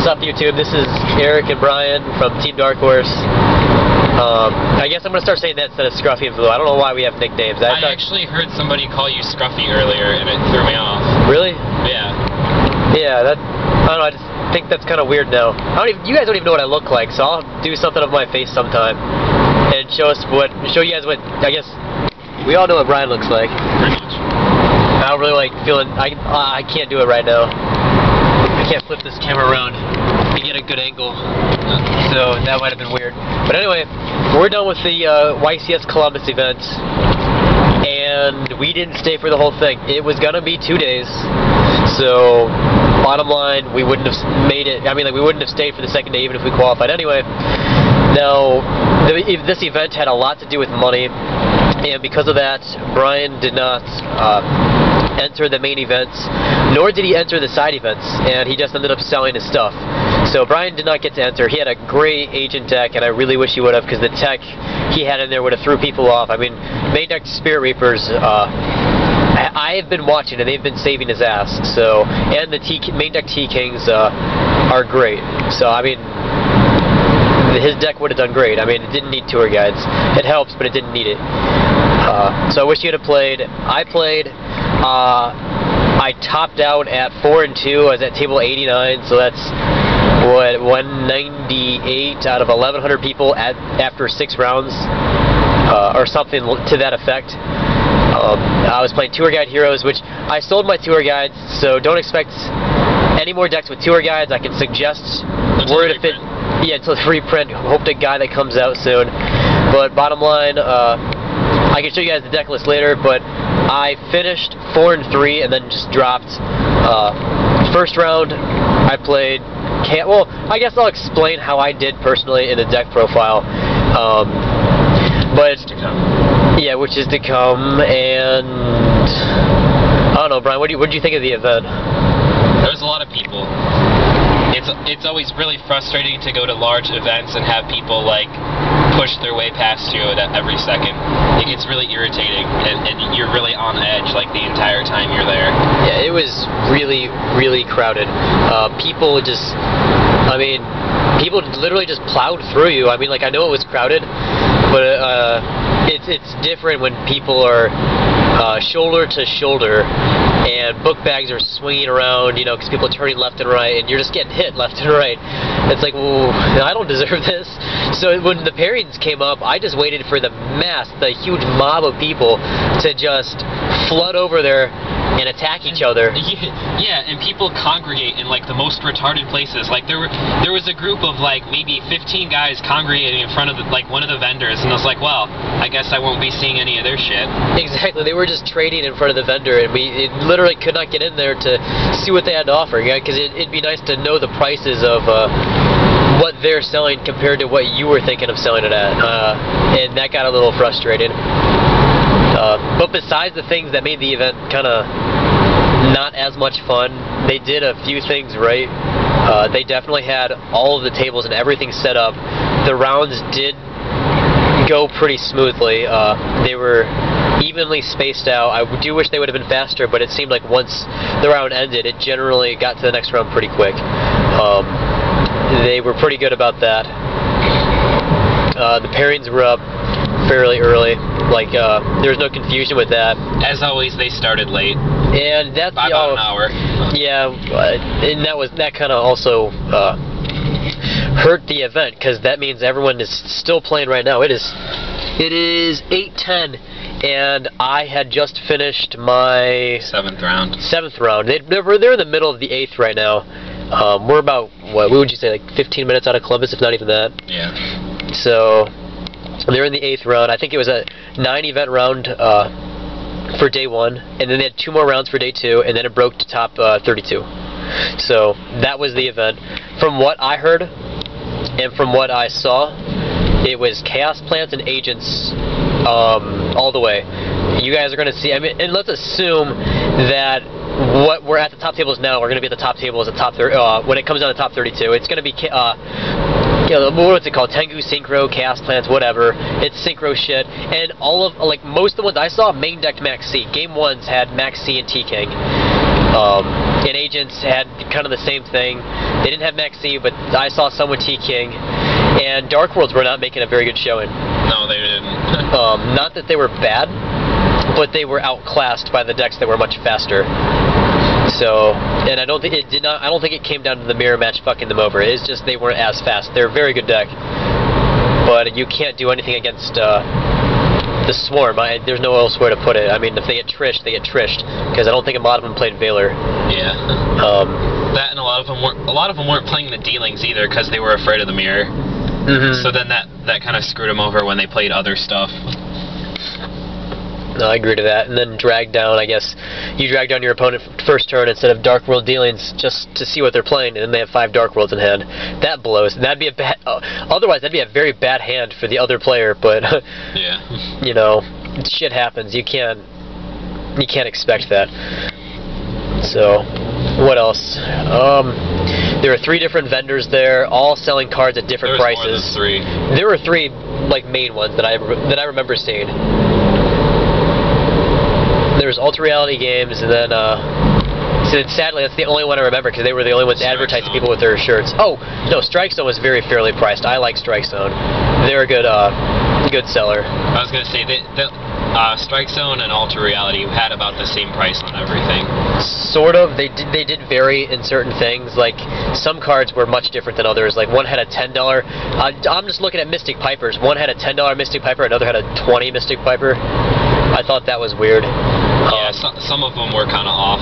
What's up, YouTube? This is Eric and Brian from Team Dark Horse. I guess I'm going to start saying that instead of Scruffy and Blue. I don't know why we have nicknames. I actually heard somebody call you Scruffy earlier, and it threw me off. Really? Yeah. Yeah, I don't know, I just think that's kind of weird now. You guys don't even know what I look like, so I'll do something of my face sometime and show you guys what, I guess, we all know what Brian looks like. Pretty much. I don't really like feeling, I can't do it right now. I can't flip this camera around to get a good angle, so that might have been weird. But anyway, we're done with the YCS Columbus event, and we didn't stay for the whole thing. It was gonna be 2 days, so bottom line, we wouldn't have made it. I mean, like, we wouldn't have stayed for the second day even if we qualified anyway. Now, this event had a lot to do with money, and because of that, Brian did not enter the main events, nor did he enter the side events, and he just ended up selling his stuff. So Brian did not get to enter. He had a great agent deck, and I really wish he would have, because the tech he had in there would have threw people off. I mean, main deck Spirit Reapers, I have been watching, and they've been saving his ass. So, and the main deck T-Kings are great. So, I mean, his deck would have done great. I mean, it didn't need tour guides. It helps, but it didn't need it. So I wish he would have played. I played. I topped out at 4-2. I was at table 89, so that's what, 198 out of 1,100 people after 6 rounds, or something to that effect. I was playing tour guide heroes, which I sold my tour guides, so don't expect any more decks with tour guides. I can suggest word if it. Yeah, until the reprint. Hope to God that comes out soon. But bottom line, I can show you guys the deck list later, but I finished 4-3 and then just dropped. First round, I played. Well, I guess I'll explain how I did personally in the deck profile. But yeah, which is to come. And I don't know, Brian. What do you think of the event? There was a lot of people. It's always really frustrating to go to large events and have people like push their way past you at every second. It gets really irritating, and you're really on edge like the entire time you're there. Yeah, it was really, really crowded. People just, I mean, people literally just plowed through you. I mean, like, I know it was crowded, but it's different when people are shoulder to shoulder, and book bags are swinging around, you know, because people are turning left and right, and you're just getting hit left and right. It's like, well, I don't deserve this. So when the pairings came up, I just waited for the huge mob of people to just flood over there and attack each other. Yeah, and people congregate in like the most retarded places. Like there was a group of like maybe 15 guys congregating in front of one of the vendors, and I was like, well, I guess I won't be seeing any of their shit. Exactly, they were just trading in front of the vendor, and we literally could not get in there to see what they had to offer. Yeah, because it'd be nice to know the prices of what they're selling compared to what you were thinking of selling it at, and that got a little frustrating. But besides the things that made the event kind of not as much fun, they did a few things right. They definitely had all of the tables and everything set up. The rounds did go pretty smoothly. They were evenly spaced out. I do wish they would have been faster, but it seemed like once the round ended, it generally got to the next round pretty quick. They were pretty good about that. The pairings were up fairly early. Like, there's no confusion with that. As always, they started late. And that's by about an hour. Yeah, and that kind of also hurt the event, because that means everyone is still playing right now. It is 8:10, and I had just finished my 7th round. 7th round. They're in the middle of the 8th right now. We're about, what would you say, like 15 minutes out of Columbus, if not even that. Yeah. So they're in the 8th round. I think it was a 9-event round for day 1, and then they had 2 more rounds for day 2, and then it broke to top 32. So that was the event. From what I heard and from what I saw, it was Chaos Plants and Agents all the way. You guys are going to see, I mean, and let's assume that what we're at the top tables now, we're going to be at the top tables at top when it comes down to top 32. It's going to be what's it called? Tengu, Synchro, Chaos Plants, whatever. It's Synchro shit. And all of, like, most of the ones I saw, main decked Max C. Game 1s had Max C and T-King. And Agents had kind of the same thing. They didn't have Max C, but I saw some with T-King. And Dark Worlds were not making a very good showing. No, they didn't. Not that they were bad, but they were outclassed by the decks that were much faster. So, and I don't think it came down to the mirror match fucking them over. It's just they weren't as fast. They're a very good deck, but you can't do anything against the Swarm. There's no else way to put it. I mean, if they get trished, they get trished, because I don't think a lot of them played Valor. Yeah. That and a lot of them weren't playing the dealings either, because they were afraid of the mirror. So then that kind of screwed them over when they played other stuff. No, I agree to that. And then drag down, I guess, you drag down your opponent first turn instead of Dark World dealings just to see what they're playing, and then they have 5 Dark Worlds in hand. That blows. And that'd be a bad. Otherwise, that'd be a very bad hand for the other player. But yeah, you know, shit happens. You can't expect that. So, what else? There are 3 different vendors there, all selling cards at different prices. More than 3. There were 3 like main ones that I remember seeing. There's Ultra Reality Games, and then sadly that's the only one I remember because they were the only ones advertising people with their shirts. Oh no, Strike Zone was very fairly priced. I like Strike Zone. They're a good seller. I was gonna say Strike Zone and Ultra Reality had about the same price on everything. Sort of. They did vary in certain things. Like some cards were much different than others. Like one had a $10. I'm just looking at Mystic Pipers. One had a $10 Mystic Piper. Another had a $20 Mystic Piper. I thought that was weird. Yeah, some of them were kind of off.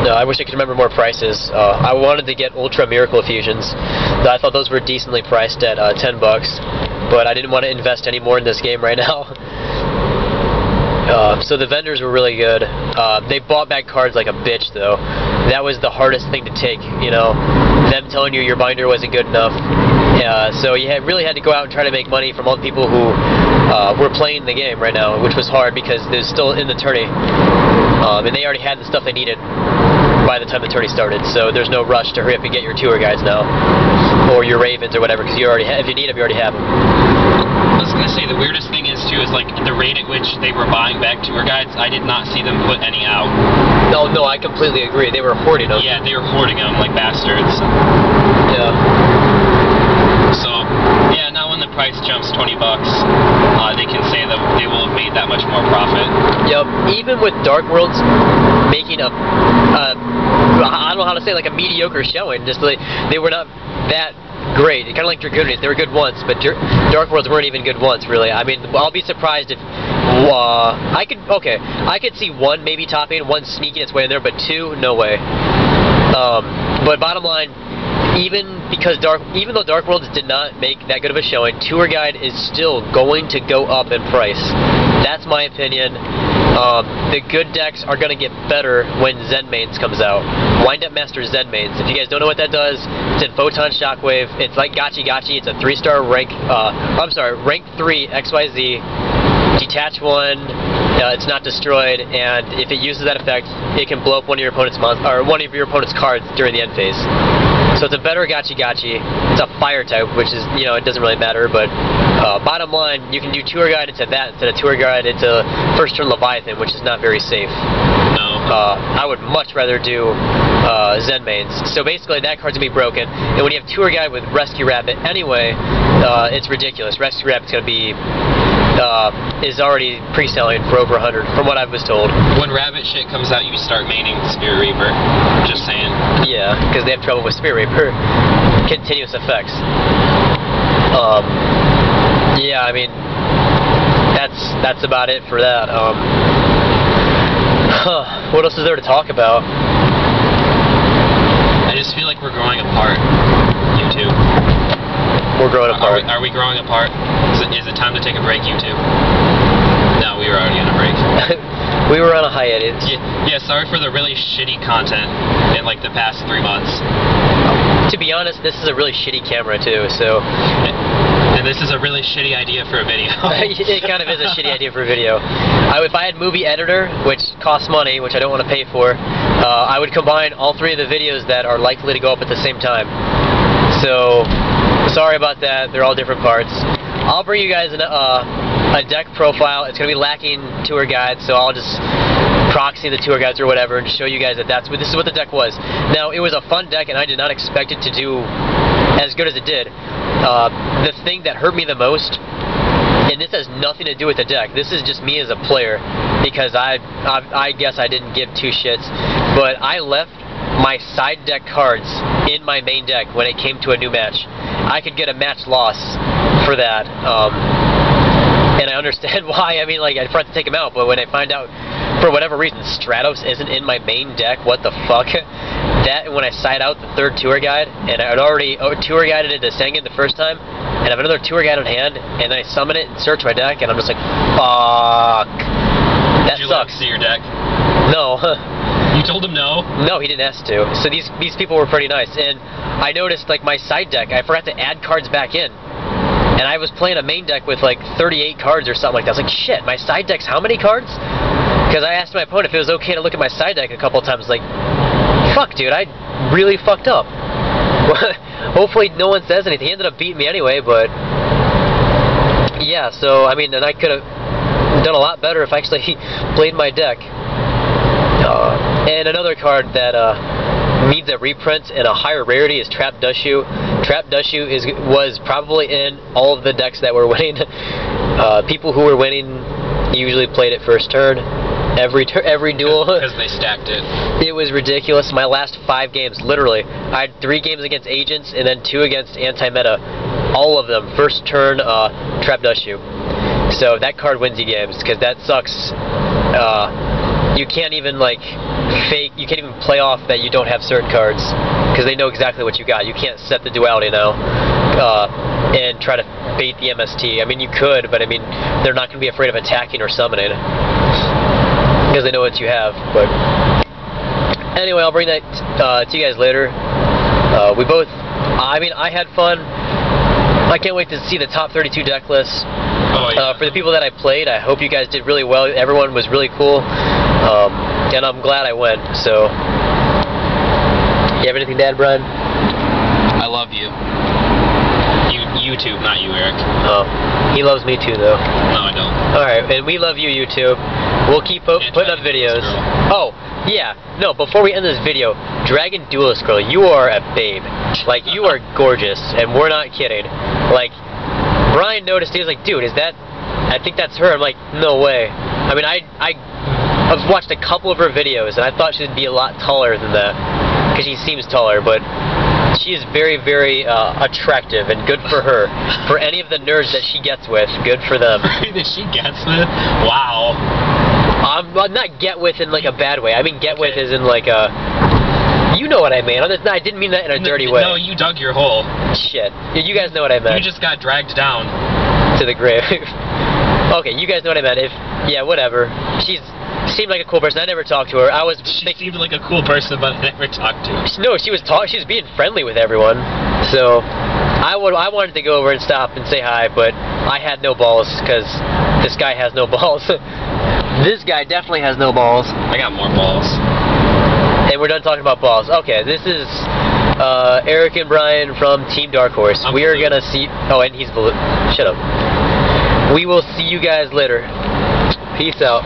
No, I wish I could remember more prices. I wanted to get Ultra Miracle Fusions. I thought those were decently priced at $10, but I didn't want to invest any more in this game right now. So the vendors were really good. They bought back cards like a bitch, though. That was the hardest thing to take, you know, them telling you your binder wasn't good enough. So you really had to go out and try to make money from all the people who were playing the game right now, which was hard because they're still in the tourney. And they already had the stuff they needed by the time the tourney started, so there's no rush to hurry up and get your tour guides now. Or your Ravens or whatever, because you already if you need them, you already have them. I was going to say, the weirdest thing is, too, is like the rate at which they were buying back tour guides, I did not see them put any out. No, I completely agree. They were hoarding them. Yeah, they were hoarding them like bastards. Yeah. So, yeah, now when the price jumps $20, they can say that they will have made that much more profit. Yep. Even with Dark Worlds making a, I don't know how to say, like a mediocre showing, just like, they were not that great. Kind of like Dragonians, they were good once, but Dark Worlds weren't even good once, really. I mean, I'll be surprised if I could see 1 maybe topping, 1 sneaking its way in there, but 2, no way. But bottom line, even though Dark Worlds did not make that good of a showing, Tour Guide is still going to go up in price. That's my opinion. The good decks are going to get better when Zen Mains comes out. Wind Up Master Zen Mains. If you guys don't know what that does, it's in Photon Shockwave. It's like Gachi Gachi. It's a 3-star rank. Rank 3 XYZ. Detach 1. It's not destroyed, and if it uses that effect, it can blow up one of your opponent's cards during the end phase. So it's a better Gachi Gachi. It's a fire type, which is, you know, it doesn't really matter, but bottom line, you can do Tour Guide into that instead of Tour Guide into first turn Leviathan, which is not very safe. No. I would much rather do Zen Mains. So basically, that card's gonna be broken, and when you have Tour Guide with Rescue Rabbit anyway, it's ridiculous. Rescue Rabbit's gonna be is already pre-selling for over 100, from what I was told. When Rabbit shit comes out, you start maining Spirit Reaper. Just saying. Yeah, because they have trouble with Spirit Reaper. Continuous effects. Yeah, I mean, that's about it for that. What else is there to talk about? I just feel like we're growing apart. You two. We're growing apart. Are we growing apart? Is it time to take a break, you two? No, we were already on a break. We were on a hiatus. Yeah, sorry for the really shitty content in like the past 3 months. To be honest, this is a really shitty camera too, so... And this is a really shitty idea for a video. It kind of is a shitty idea for a video. If I had Movie Editor, which costs money, which I don't want to pay for, I would combine all 3 of the videos that are likely to go up at the same time. So, sorry about that, they're all different parts. I'll bring you guys a deck profile. It's going to be lacking tour guides, so I'll just proxy the tour guides or whatever and show you guys that this is what the deck was. Now, it was a fun deck, and I did not expect it to do as good as it did. The thing that hurt me the most, and this has nothing to do with the deck, this is just me as a player, because I guess I didn't give two shits, but I left my side deck cards in my main deck when it came to a new match. I could get a match loss for that, and I understand why. I mean, like, I'd have to take them out, but when I find out, for whatever reason, Stratos isn't in my main deck, what the fuck? That, and when I side out the third tour guide, and I had already tour guided into Sengen the first time, and I have another tour guide on hand, and then I summon it and search my deck, and I'm just like, fuck. That Did you sucks. see your deck? No. You told him no? No, he didn't ask to. So these people were pretty nice, and I noticed, like, my side deck, I forgot to add cards back in. And I was playing a main deck with like 38 cards or something like that. I was like, shit, my side deck's how many cards? Because I asked my opponent if it was okay to look at my side deck a couple of times. Like, fuck, dude, I really fucked up. Hopefully no one says anything. He ended up beating me anyway, but yeah, so, I mean, and I could have done a lot better if I actually played my deck. And another card that needs a reprint and a higher rarity is Trap Dushu. Trap Dushu was probably in all of the decks that were winning. People who were winning usually played it first turn. Every duel. Because they stacked it. It was ridiculous. My last 5 games, literally, I had 3 games against Agents and then 2 against Anti-Meta. All of them, first turn, Trap Dushu. So that card wins you games, because that sucks. You can't even, like, you can't even play off that you don't have certain cards, because they know exactly what you got. You can't set the duality now, and try to bait the MST. I mean, you could, but I mean, they're not going to be afraid of attacking or summoning, because they know what you have. But anyway, I'll bring that to you guys later. We both, I mean, I had fun. I can't wait to see the top 32 deck lists. Oh, yeah. For the people that I played, I hope you guys did really well. Everyone was really cool, and I'm glad I went. So, you have anything to add, Brian? I love you. YouTube, not you, Eric. Oh, he loves me too, though. No, I don't. Alright, and we love you, YouTube. We'll keep putting up videos. Oh, yeah. No, before we end this video, Dragon Duelist Girl, you are a babe. Like, you are gorgeous, and we're not kidding. Like, Brian noticed, he was like, dude, is that, I think that's her. I'm like, no way. I mean, I've watched a couple of her videos, and I thought she'd be a lot taller than that, because she seems taller, but she is very, very attractive, and good for her. For any of the nerds that she gets with, good for them. That she gets with? Wow. I'm not get with in like a bad way. I mean get with as in like a... You know what I mean. I didn't mean that in a dirty way. No, you dug your hole. Shit. You guys know what I meant. You just got dragged down. To the grave. Okay, you guys know what I meant. Yeah, whatever. She seemed like a cool person. I never talked to her. She seemed like a cool person, but I never talked to her. No, she was being friendly with everyone. So, I wanted to go over and stop and say hi, but I had no balls, because this guy has no balls. This guy definitely has no balls. I got more balls. And we're done talking about balls. Okay, this is Eric and Brian from Team Dark Horse. We are gonna see... Oh, and he's blue. Shut up. We will see you guys later. Peace out.